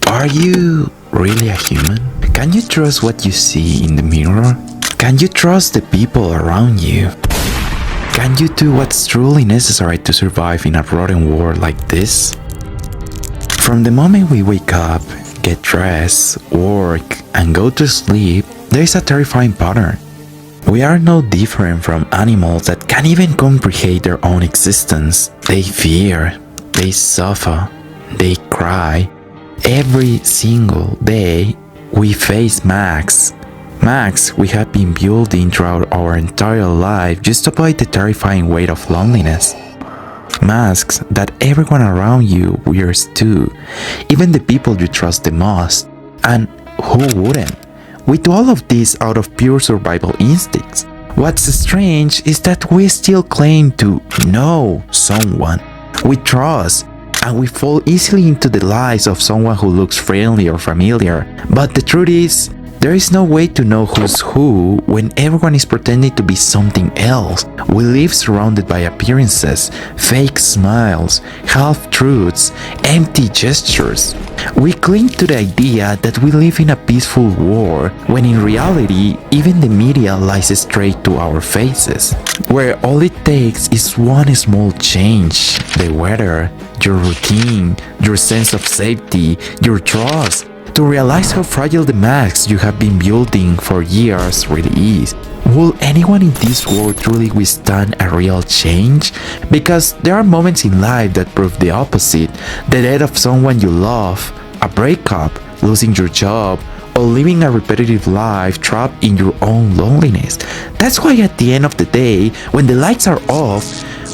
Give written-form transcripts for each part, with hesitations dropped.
Are you really a human? Can you trust what you see in the mirror? Can you trust the people around you? Can you do what's truly necessary to survive in a rotten world like this? From the moment we wake up, get dressed, work, and go to sleep, there is a terrifying pattern. We are no different from animals that can't even comprehend their own existence. They fear, they suffer, they cry. Every single day, we face masks. Masks we have been building throughout our entire life just to avoid the terrifying weight of loneliness. Masks that everyone around you wears too, even the people you trust the most. And who wouldn't? We do all of this out of pure survival instincts. What's strange is that we still claim to know someone we trust, and we fall easily into the lies of someone who looks friendly or familiar. But the truth is, there is no way to know who's who when everyone is pretending to be something else. We live surrounded by appearances, fake smiles, half-truths, empty gestures. We cling to the idea that we live in a peaceful world, when in reality, even the media lies straight to our faces, where all it takes is one small change: the weather, your routine, your sense of safety, your trust, to realize how fragile the masks you have been building for years really is. Will anyone in this world truly withstand a real change? Because there are moments in life that prove the opposite: the death of someone you love, a breakup, losing your job, or living a repetitive life trapped in your own loneliness. That's why at the end of the day, when the lights are off,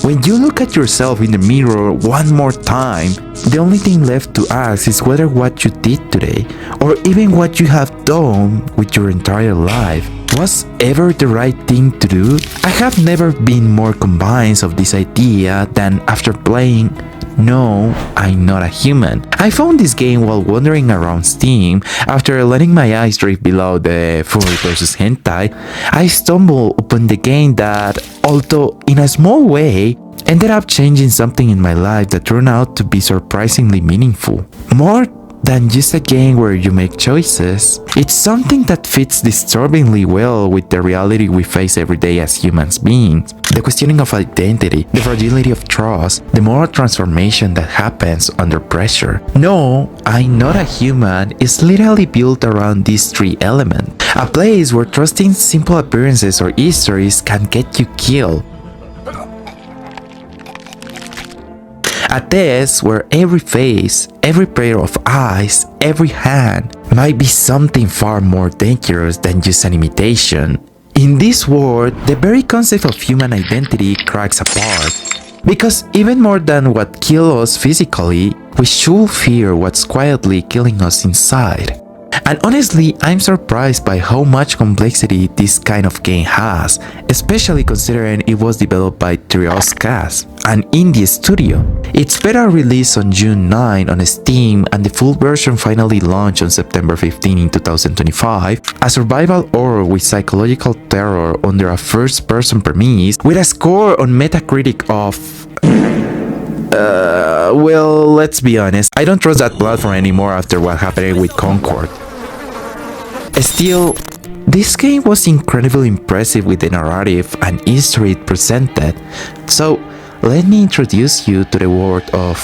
when you look at yourself in the mirror one more time, the only thing left to ask is whether what you did today, or even what you have done with your entire life, was ever the right thing to do. I have never been more convinced of this idea than after playing No, I'm Not a Human. I found this game while wandering around Steam. After letting my eyes drift below the furry versus hentai, I stumbled upon the game that, although in a small way, ended up changing something in my life that turned out to be surprisingly meaningful. More than just a game where you make choices, it's something that fits disturbingly well with the reality we face every day as human beings. The questioning of identity, the fragility of trust, the moral transformation that happens under pressure. No, I'm Not a Human is literally built around these three elements. A place where trusting simple appearances or histories can get you killed. A test where every face, every pair of eyes, every hand might be something far more dangerous than just an imitation. In this world, the very concept of human identity cracks apart. Because even more than what kills us physically, we should fear what's quietly killing us inside. And honestly, I'm surprised by how much complexity this kind of game has, especially considering it was developed by Trioscast, an indie studio. Its beta released on June 9 on Steam, and the full version finally launched on September 15 in 2025, a survival horror with psychological terror under a first-person premise, with a score on Metacritic of... well, let's be honest, I don't trust that platform anymore after what happened with Concord. Still, this game was incredibly impressive with the narrative and history it presented, so let me introduce you to the world of...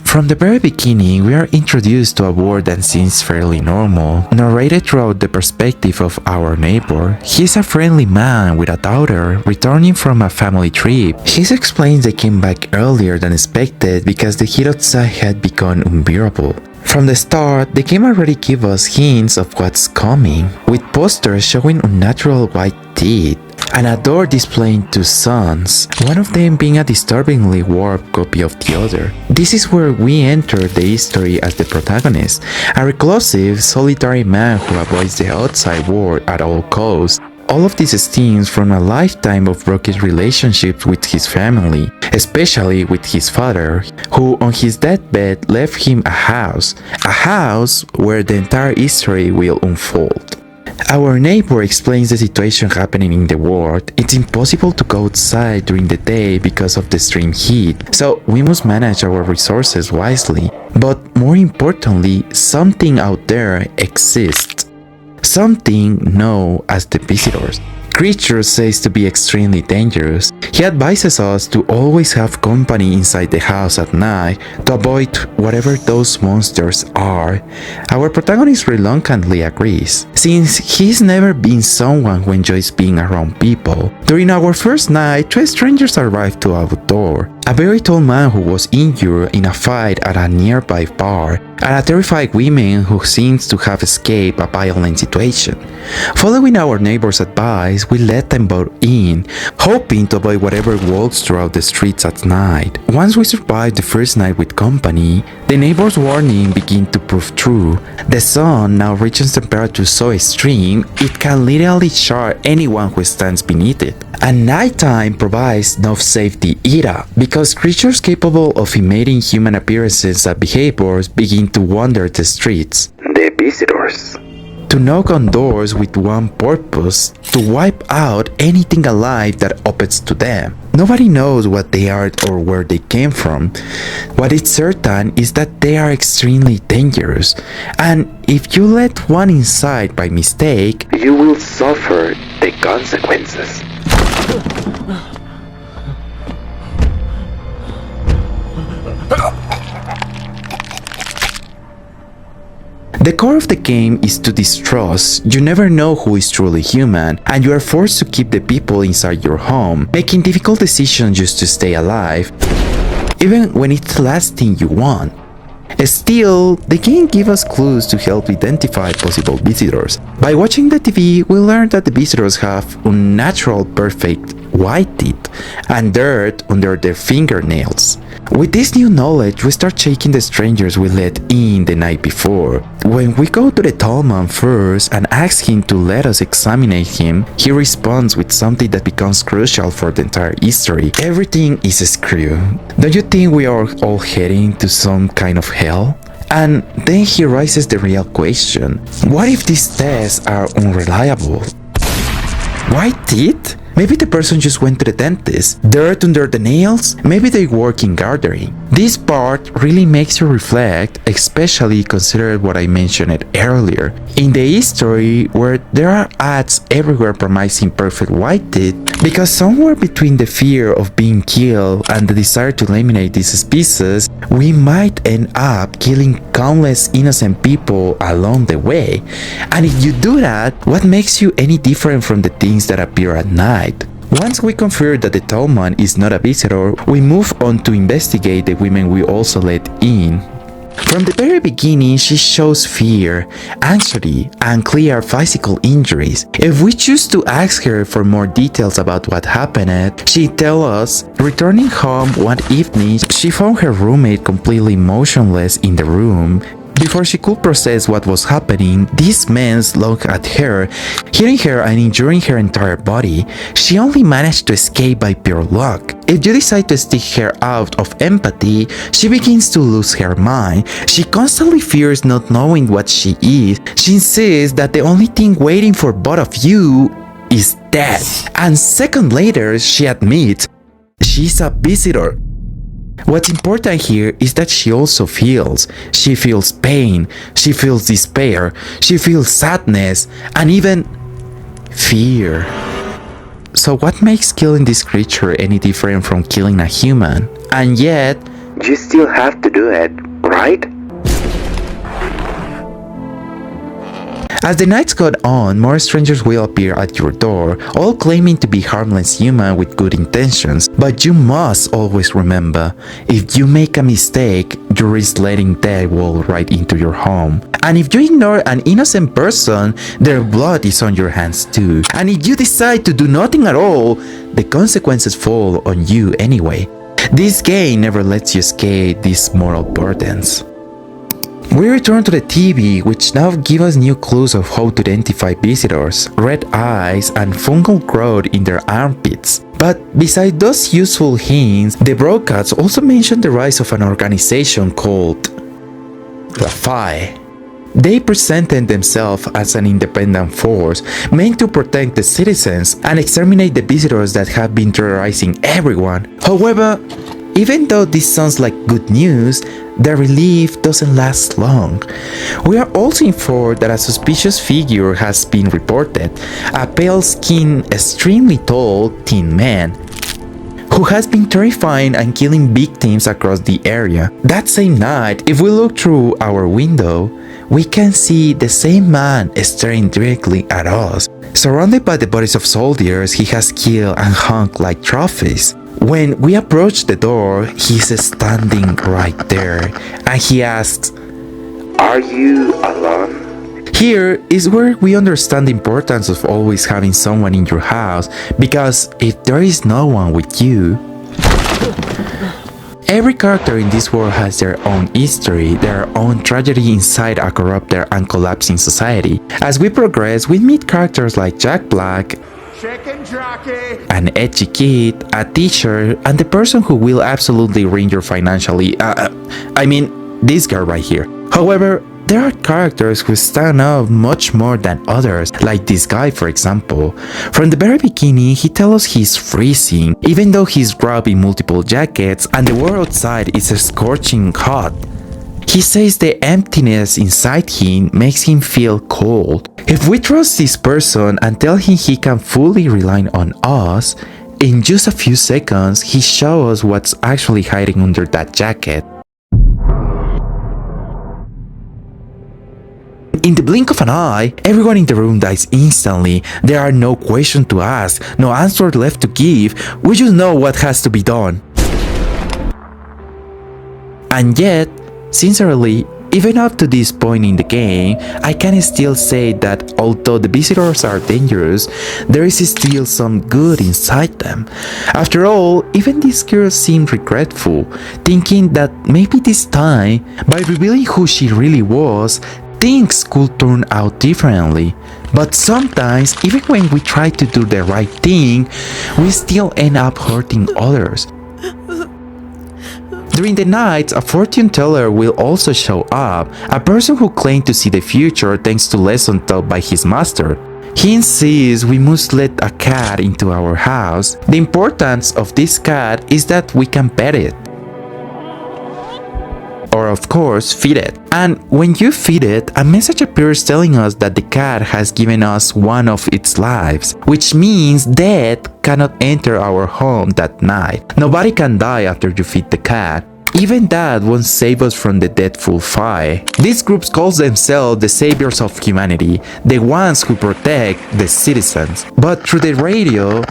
From the very beginning, we are introduced to a world that seems fairly normal, narrated throughout the perspective of our neighbor. He's a friendly man with a daughter returning from a family trip. He explains they came back earlier than expected because the heat outside had become unbearable. From the start, the game already gives us hints of what's coming, with posters showing unnatural white teeth, and a door displaying two suns, one of them being a disturbingly warped copy of the other. This is where we enter the history as the protagonist, a reclusive, solitary man who avoids the outside world at all costs. All of this stems from a lifetime of broken relationships with his family, especially with his father, who on his deathbed left him a house where the entire history will unfold. Our neighbor explains the situation happening in the world. It's impossible to go outside during the day because of the extreme heat, so we must manage our resources wisely. But more importantly, something out there exists. Something known as the visitors. Creature says to be extremely dangerous. He advises us to always have company inside the house at night to avoid whatever those monsters are. Our protagonist reluctantly agrees, since he's never been someone who enjoys being around people. During our first night, two strangers arrived to our door. A very tall man who was injured in a fight at a nearby bar, and a terrified woman who seems to have escaped a violent situation. Following our neighbor's advice, we let them both in, hoping to avoid whatever walks throughout the streets at night. Once we survived the first night with company, the neighbor's warning began to prove true. The sun now reaches temperatures so extreme, it can literally char anyone who stands beneath it. And nighttime provides no safety either, because creatures capable of imitating human appearances and behaviors begin to wander the streets. The visitors. To knock on doors with one purpose, to wipe out anything alive that opens to them. Nobody knows what they are or where they came from. What is certain is that they are extremely dangerous, and if you let one inside by mistake, you will suffer the consequences. The core of the game is to distrust. You never know who is truly human, and you are forced to keep the people inside your home, making difficult decisions just to stay alive, even when it's the last thing you want. Still, the game gives us clues to help identify possible visitors. By watching the TV, we learn that the visitors have unnatural perfect white teeth and dirt under their fingernails. With this new knowledge, we start checking the strangers we let in the night before. When we go to the tall man first and ask him to let us examine him, he responds with something that becomes crucial for the entire history. Everything is screwed. Don't you think we are all heading to some kind of hell? And then he raises the real question. What if these tests are unreliable? White teeth? Maybe the person just went to the dentist. Dirt under the nails? Maybe they work in gardening. This part really makes you reflect, especially considering what I mentioned earlier. In the history where there are ads everywhere promising perfect white teeth, because somewhere between the fear of being killed and the desire to eliminate this species, we might end up killing countless innocent people along the way. And if you do that, what makes you any different from the things that appear at night? Once we confirm that the tall man is not a visitor, we move on to investigate the women we also let in. From the very beginning, she shows fear, anxiety, and clear physical injuries. If we choose to ask her for more details about what happened, she tells us, returning home one evening, she found her roommate completely motionless in the room. Before she could process what was happening, these men looked at her, hitting her and injuring her entire body. She only managed to escape by pure luck. If you decide to stick her out of empathy, she begins to lose her mind. She constantly fears not knowing what she is. She insists that the only thing waiting for both of you is death. And seconds later, she admits she's a visitor. What's important here is that she also feels. She feels pain, she feels despair, she feels sadness, and even fear. So what makes killing this creature any different from killing a human? And yet, you still have to do it, right? As the nights go on, more strangers will appear at your door, all claiming to be harmless humans with good intentions. But you must always remember, if you make a mistake, you risk letting death walk right into your home. And if you ignore an innocent person, their blood is on your hands too. And if you decide to do nothing at all, the consequences fall on you anyway. This game never lets you escape these moral burdens. We return to the TV, which now gives us new clues of how to identify visitors, red eyes and fungal growth in their armpits. But besides those useful hints, the broadcasts also mention the rise of an organization called Justifies. They presented themselves as an independent force meant to protect the citizens and exterminate the visitors that have been terrorizing everyone. However, even though this sounds like good news, the relief doesn't last long. We are also informed that a suspicious figure has been reported, a pale-skinned, extremely tall teen man who has been terrifying and killing victims across the area. That same night, if we look through our window, we can see the same man staring directly at us. Surrounded by the bodies of soldiers he has killed and hung like trophies. When we approach the door, he's standing right there, and he asks, "Are you alone?" Here is where we understand the importance of always having someone in your house, because if there is no one with you... Every character in this world has their own history, their own tragedy inside a corrupted and collapsing society. As we progress, we meet characters like Jack Black, Chicken jockey, an edgy kid, a teacher, and the person who will absolutely ruin your financially. I mean, this girl right here. However, there are characters who stand out much more than others, like this guy for example. From the very beginning, he tells us he's freezing, even though he's wrapped in multiple jackets and the world outside is scorching hot. He says the emptiness inside him makes him feel cold. If we trust this person and tell him he can fully rely on us, in just a few seconds he shows us what's actually hiding under that jacket. In the blink of an eye, everyone in the room dies instantly. There are no questions to ask, no answer left to give, we just know what has to be done. And yet, sincerely, even up to this point in the game, I can still say that although the visitors are dangerous, there is still some good inside them. After all, even this girl seemed regretful, thinking that maybe this time, by revealing who she really was, things could turn out differently. But sometimes, even when we try to do the right thing, we still end up hurting others. During the night, a fortune teller will also show up, a person who claims to see the future thanks to lessons taught by his master. He insists we must let a cat into our house. The importance of this cat is that we can pet it. Or of course, feed it. And when you feed it, a message appears telling us that the cat has given us one of its lives, which means death cannot enter our home that night. Nobody can die after you feed the cat. Even that won't save us from the deathful fire. These groups call themselves the saviors of humanity, the ones who protect the citizens. But through the radio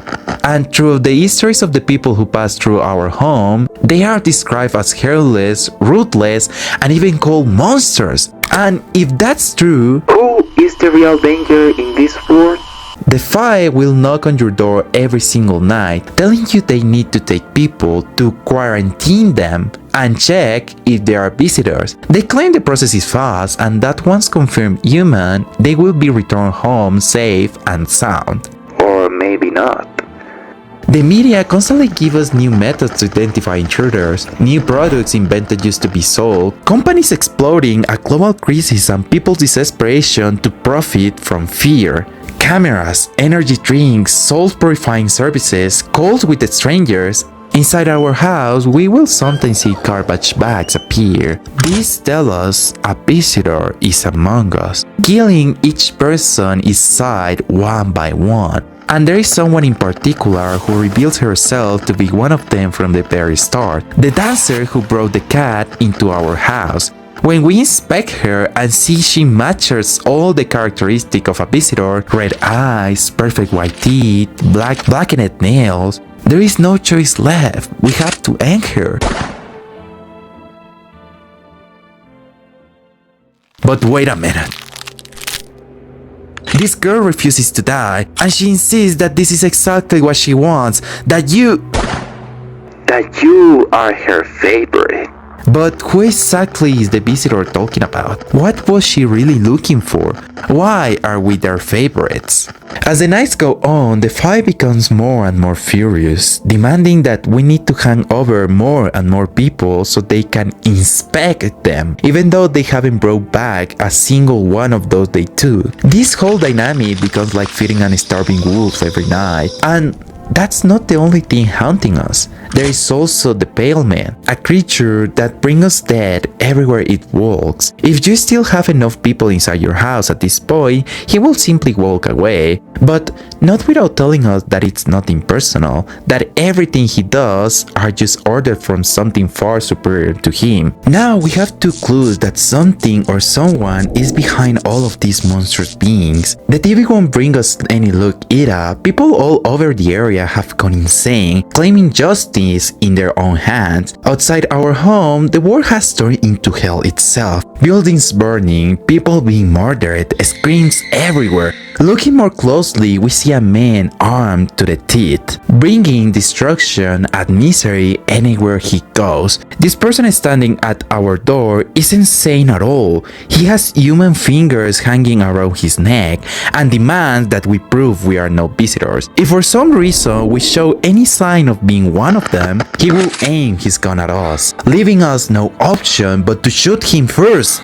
and through the histories of the people who pass through our home, they are described as careless, ruthless, and even called monsters. And if that's true, who is the real danger in this world? The fire will knock on your door every single night, telling you they need to take people to quarantine them and check if there are visitors. They claim the process is fast and that once confirmed human, they will be returned home safe and sound. Or maybe not. The media constantly give us new methods to identify intruders, new products invented just to be sold, companies exploding a global crisis and people's desperation to profit from fear. Cameras, energy drinks, soul-purifying services, calls with the strangers. Inside our house, we will sometimes see garbage bags appear. These tell us a visitor is among us, killing each person inside one by one. And there is someone in particular who reveals herself to be one of them from the very start, the dancer who brought the cat into our house. When we inspect her and see she matches all the characteristics of a visitor, red eyes, perfect white teeth, blackened nails, there is no choice left, we have to end her. But wait a minute. This girl refuses to die, and she insists that this is exactly what she wants, that you are her favorite. But who exactly is the visitor talking about? What was she really looking for? Why are we their favorites? As the nights go on, the fight becomes more and more furious, demanding that we need to hand over more and more people so they can inspect them, even though they haven't brought back a single one of those they took. This whole dynamic becomes like feeding on starving wolves every night, and that's not the only thing haunting us. There is also the Pale Man, a creature that brings us dead everywhere it walks. If you still have enough people inside your house at this point, he will simply walk away, but not without telling us that it's nothing personal, that everything he does are just ordered from something far superior to him. Now we have two clues that something or someone is behind all of these monstrous beings. The TV won't bring us any look either. People all over the area have gone insane, claiming justice in their own hands. Outside our home, the world has turned into hell itself. Buildings burning, people being murdered, screams everywhere. Looking more closely, we see a man armed to the teeth, bringing destruction and misery anywhere he goes. This person standing at our door isn't sane at all. He has human fingers hanging around his neck and demands that we prove we are no visitors. If for some reason we show any sign of being one of them, he will aim his gun at us, leaving us no option but to shoot him first.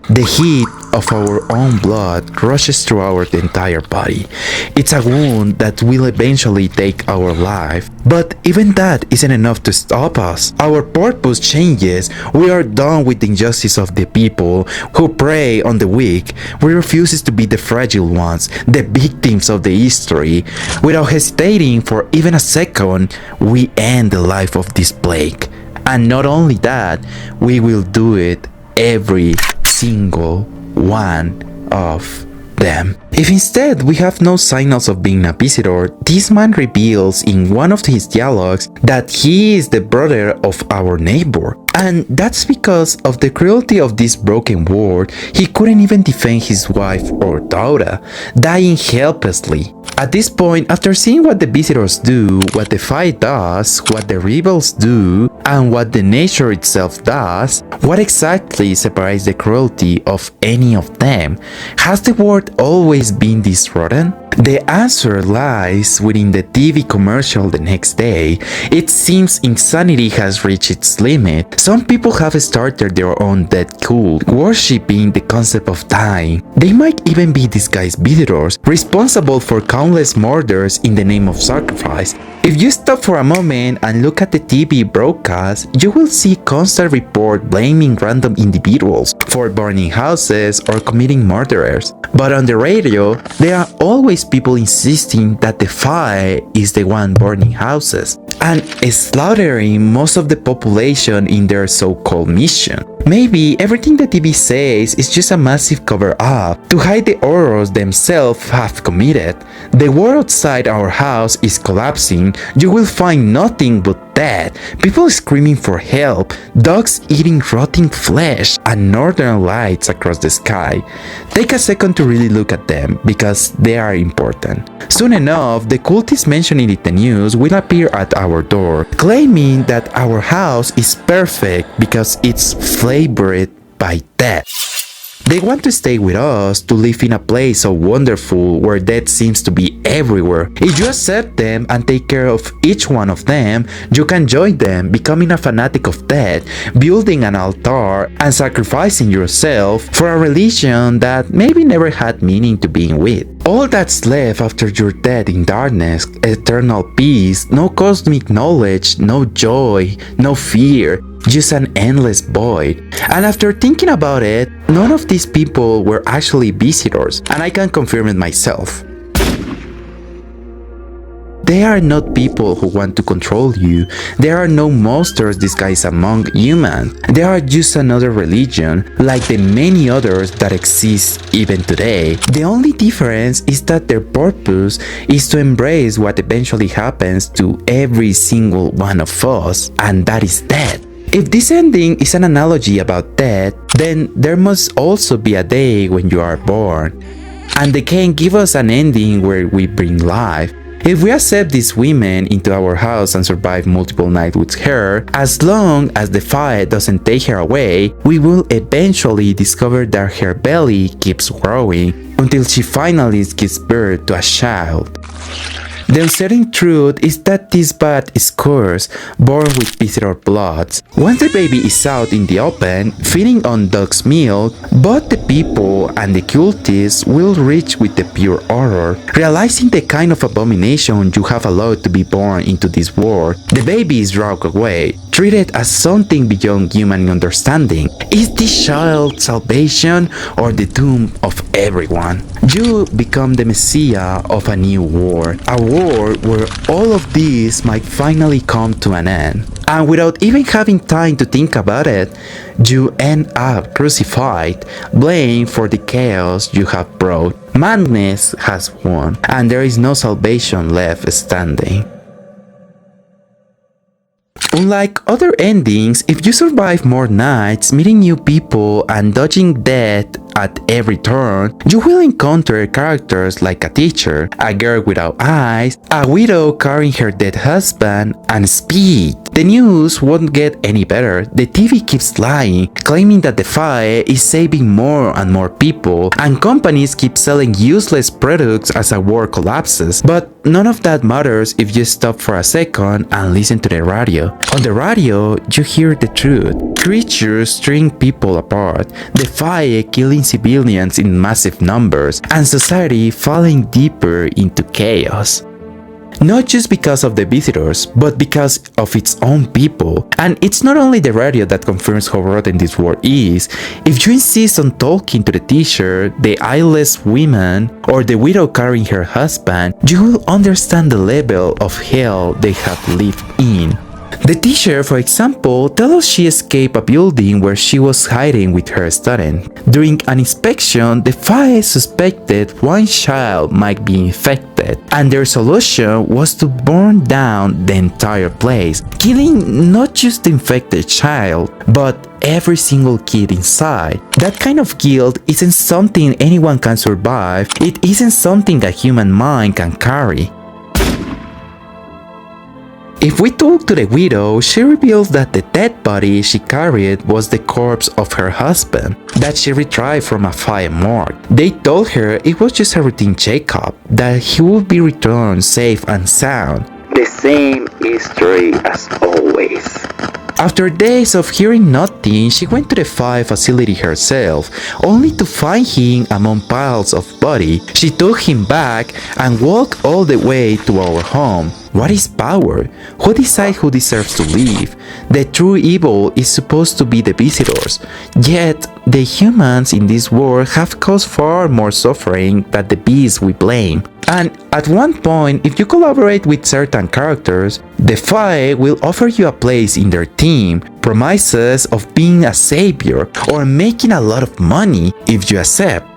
The heat of our own blood rushes through our entire body. It's a wound that will eventually take our life. But even that isn't enough to stop us. Our purpose changes. We are done with the injustice of the people who prey on the weak. We refuse to be the fragile ones, the victims of the history. Without hesitating for even a second, we end the life of this plague. And not only that, we will do it every single one of them. If instead we have no signals of being a visitor, this man reveals in one of his dialogues that he is the brother of our neighbor. And that's because of the cruelty of this broken world, he couldn't even defend his wife or daughter, dying helplessly. At this point, after seeing what the visitors do, what the fight does, what the rebels do, and what the nature itself does, what exactly separates the cruelty of any of them? Has the world always been this rotten? The answer lies within the TV commercial the next day. It seems insanity has reached its limit. Some people have started their own death cult, worshipping the concept of dying. They might even be disguised visitors, responsible for countless murders in the name of sacrifice. If you stop for a moment and look at the TV broadcast, you will see constant reports blaming random individuals for burning houses or committing murders. But on the radio, there are always people insisting that the fire is the one burning houses and slaughtering most of the population in their so-called mission. Maybe everything the TV says is just a massive cover-up to hide the horrors themselves have committed. The world outside our house is collapsing. You will find nothing but death, people screaming for help, dogs eating rotting flesh, and northern lights across the sky. Take a second to really look at them, because they are important. Soon enough, the cultists mentioned in the news will appear at our door, claiming that our house is perfect because it's flavored by death. They want to stay with us, to live in a place so wonderful where death seems to be everywhere. If you accept them and take care of each one of them, you can join them, becoming a fanatic of death, building an altar, and sacrificing yourself for a religion that maybe never had meaning to begin with. All that's left after your death in darkness, eternal peace, no cosmic knowledge, no joy, no fear, just an endless void. And after thinking about it, none of these people were actually visitors, and I can confirm it myself. They are not people who want to control you. There are no monsters disguised among humans. They are just another religion, like the many others that exist even today. The only difference is that their purpose is to embrace what eventually happens to every single one of us, and that is death. If this ending is an analogy about death, then there must also be a day when you are born. And they can give us an ending where we bring life. If we accept these women into our house and survive multiple nights with her, as long as the fire doesn't take her away, we will eventually discover that her belly keeps growing until she finally gives birth to a child. The uncertain truth is that this bat is cursed, born with visitor blood. Once the baby is out in the open, feeding on dog's milk, both the people and the cultists will reach with the pure horror, realizing the kind of abomination you have allowed to be born into this world. The baby is dragged away, treated as something beyond human understanding. Is this child's salvation or the doom of everyone? You become the messiah of a new world, a world where all of this might finally come to an end. And without even having time to think about it, you end up crucified, blamed for the chaos you have brought. Madness has won, and there is no salvation left standing. Unlike other endings, if you survive more nights, meeting new people and dodging death at every turn, you will encounter characters like a teacher, a girl without eyes, a widow carrying her dead husband, and Speed. The news won't get any better. The TV keeps lying, claiming that the fire is saving more and more people, and companies keep selling useless products as a war collapses. But none of that matters if you stop for a second and listen to the radio. On the radio, you hear the truth. Creatures tearing people apart, the fire killing civilians in massive numbers, and society falling deeper into chaos. Not just because of the visitors, but because of its own people. And it's not only the radio that confirms how rotten this world is. If you insist on talking to the teacher, the eyeless woman, or the widow carrying her husband, you will understand the level of hell they have lived in. The teacher, for example, tells us she escaped a building where she was hiding with her student. During an inspection, the fire suspected one child might be infected, and their solution was to burn down the entire place, killing not just the infected child, but every single kid inside. That kind of guilt isn't something anyone can survive. It isn't something a human mind can carry. If we talk to the widow, she reveals that the dead body she carried was the corpse of her husband that she retrieved from a fire morgue. They told her it was just a routine checkup, that he would be returned safe and sound. The same history as always. After days of hearing nothing, she went to the fire facility herself, only to find him among piles of bodies. She took him back and walked all the way to our home. What is power? Who decides who deserves to live? The true evil is supposed to be the visitors. Yet, the humans in this world have caused far more suffering than the beasts we blame. And at one point, if you collaborate with certain characters, the fire will offer you a place in their team, promises of being a savior, or making a lot of money if you accept.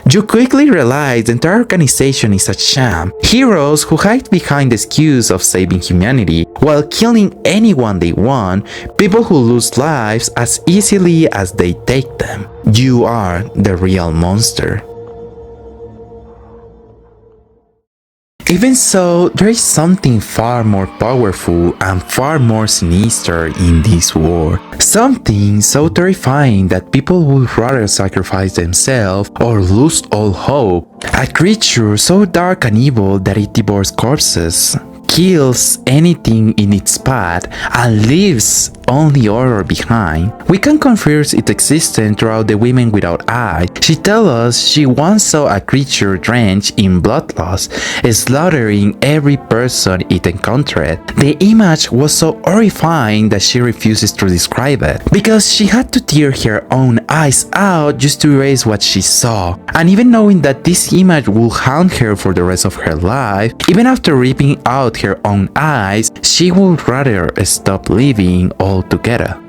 You quickly realize the entire organization is a sham. Heroes who hide behind the excuse of saving humanity while killing anyone they want, people who lose lives as easily as they take them. You are the real monster. Even so, there is something far more powerful and far more sinister in this war. Something so terrifying that people would rather sacrifice themselves or lose all hope. A creature so dark and evil that it devours corpses, kills anything in its path, and leaves only horror behind. We can confirm its existence throughout the women without eyes. She tells us she once saw a creature drenched in bloodlust, slaughtering every person it encountered. The image was so horrifying that she refuses to describe it, because she had to tear her own eyes out just to erase what she saw. And even knowing that this image will haunt her for the rest of her life, even after ripping out her own eyes, she would rather stop living altogether.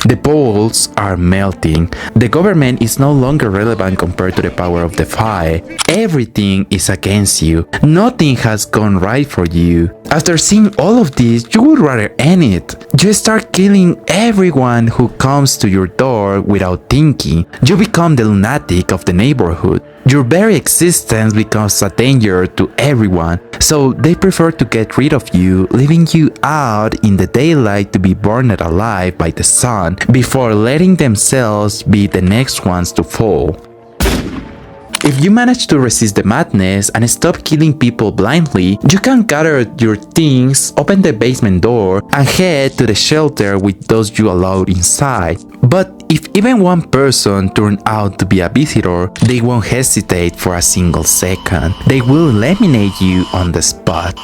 The poles are melting. The government is no longer relevant compared to the power of the fight. Everything is against you. Nothing has gone right for you. After seeing all of this, you would rather end it. You start killing everyone who comes to your door without thinking. You become the lunatic of the neighborhood. Your very existence becomes a danger to everyone, so they prefer to get rid of you, leaving you out in the daylight to be burned alive by the sun before letting themselves be the next ones to fall. If you manage to resist the madness and stop killing people blindly, you can gather your things, open the basement door, and head to the shelter with those you allowed inside. But if even one person turned out to be a visitor, they won't hesitate for a single second. They will eliminate you on the spot.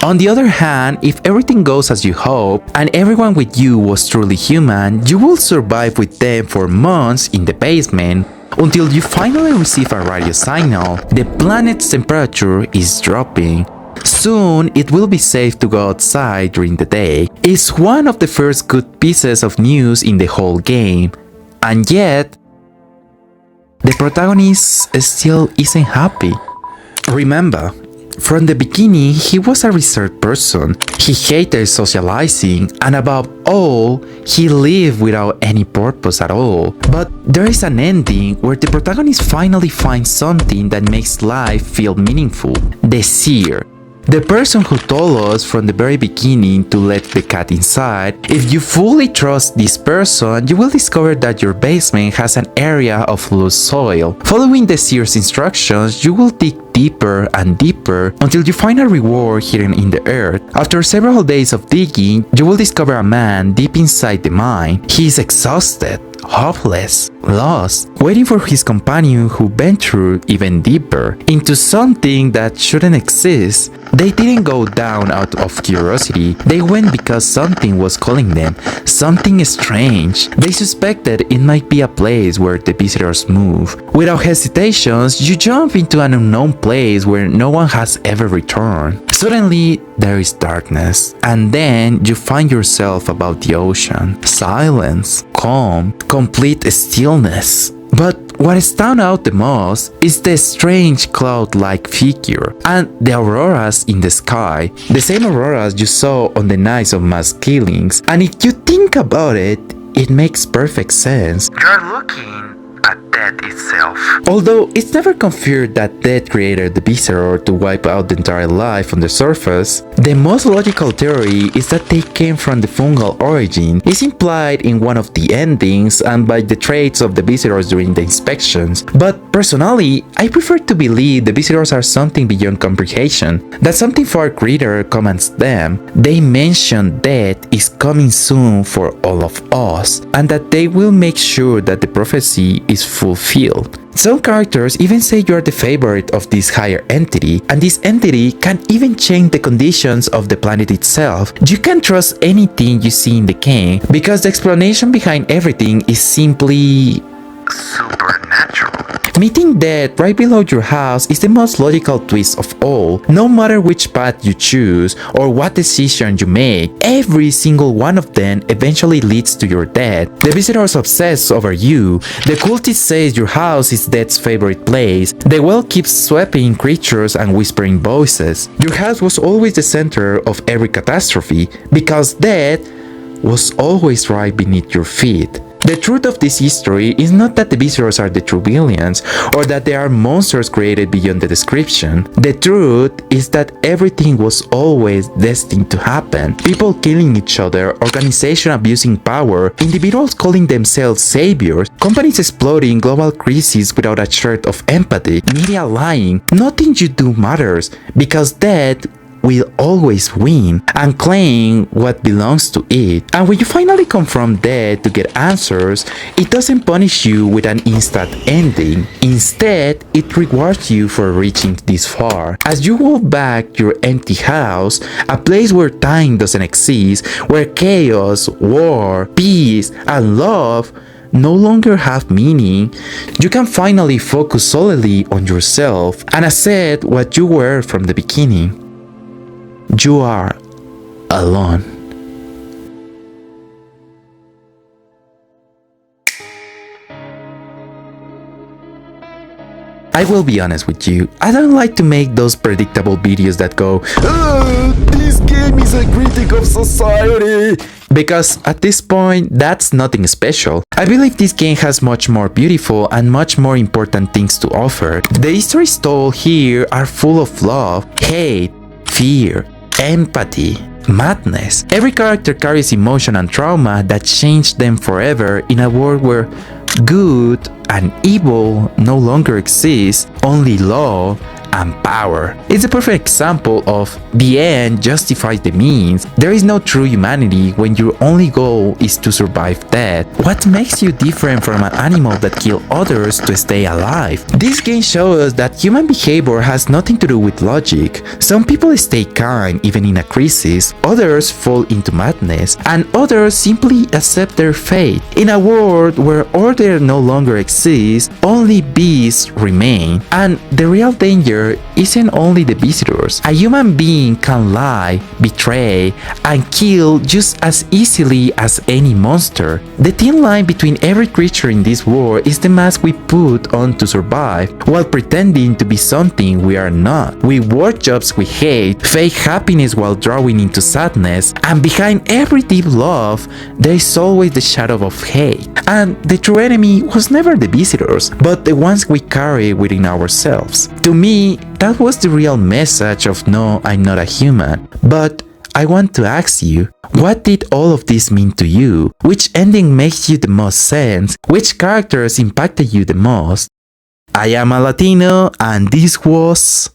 On the other hand, if everything goes as you hope, and everyone with you was truly human, you will survive with them for months in the basement, until you finally receive a radio signal. The planet's temperature is dropping. Soon, it will be safe to go outside during the day. It's one of the first good pieces of news in the whole game. And yet, the protagonist still isn't happy. Remember, from the beginning, he was a reserved person. He hated socializing, and above all, he lived without any purpose at all. But there is an ending where the protagonist finally finds something that makes life feel meaningful. The seer. The person who told us from the very beginning to let the cat inside. If you fully trust this person, you will discover that your basement has an area of loose soil. Following the seer's instructions, you will dig deeper and deeper until you find a reward hidden in the earth. After several days of digging, you will discover a man deep inside the mine. He is exhausted, hopeless, lost, waiting for his companion who ventured even deeper into something that shouldn't exist. They didn't go down out of curiosity, they went because something was calling them, something strange. They suspected it might be a place where the visitors move. Without hesitations, you jump into an unknown place where no one has ever returned. Suddenly, there is darkness, and then you find yourself above the ocean. Silence, calm, complete stillness. But what stands out the most is the strange cloud-like figure and the auroras in the sky, the same auroras you saw on the nights of mass killings. And if you think about it, it makes perfect sense. You're looking at death itself. Although it's never confirmed that death created the visitor to wipe out the entire life on the surface, the most logical theory is that they came from the fungal origin. It's implied in one of the endings and by the traits of the visitors during the inspections. But personally, I prefer to believe the visitors are something beyond comprehension, that something far greater commands them. They mention death is coming soon for all of us, and that they will make sure that the prophecy is fulfilled. Some characters even say you are the favorite of this higher entity, and this entity can even change the conditions of the planet itself. You can't trust anything you see in the game because the explanation behind everything is simply supernatural. Meeting death right below your house is the most logical twist of all. No matter which path you choose or what decision you make, every single one of them eventually leads to your death. The visitors obsess over you. The cultist says your house is death's favorite place. The well keeps sweeping creatures and whispering voices. Your house was always the center of every catastrophe because death was always right beneath your feet. The truth of this history is not that the visitors are the true villains or that they are monsters created beyond the description. The truth is that everything was always destined to happen. People killing each other, organization abusing power, individuals calling themselves saviors, companies exploding, global crises without a shred of empathy, media lying. Nothing you do matters because death will always win and claim what belongs to it. And when you finally confront death to get answers, it doesn't punish you with an instant ending. Instead, it rewards you for reaching this far. As you walk back to your empty house, a place where time doesn't exist, where chaos, war, peace, and love no longer have meaning, you can finally focus solely on yourself and accept what you were from the beginning. You are alone. I will be honest with you, I don't like to make those predictable videos that go, this game is a critic of society. Because at this point, that's nothing special. I believe this game has much more beautiful and much more important things to offer. The stories told here are full of love, hate, fear, empathy, madness. Every character carries emotion and trauma that changed them forever in a world where good and evil no longer exist, only law and power. It's a perfect example of the end justifies the means. There is no true humanity when your only goal is to survive death. What makes you different from an animal that kills others to stay alive? This game shows us that human behavior has nothing to do with logic. Some people stay kind even in a crisis, others fall into madness, and others simply accept their fate. In a world where order no longer exists, only beasts remain, and the real danger isn't only the visitors. A human being can lie, betray, and kill just as easily as any monster. The thin line between every creature in this world is the mask we put on to survive, while pretending to be something we are not. We work jobs we hate, fake happiness while drawing into sadness, and behind every deep love, there is always the shadow of hate. And the true enemy was never the visitors, but the ones we carry within ourselves. To me, that was the real message of no, I'm not a human. But I want to ask you, what did all of this mean to you? Which ending makes you the most sense? Which characters impacted you the most? I am a Latino, and this was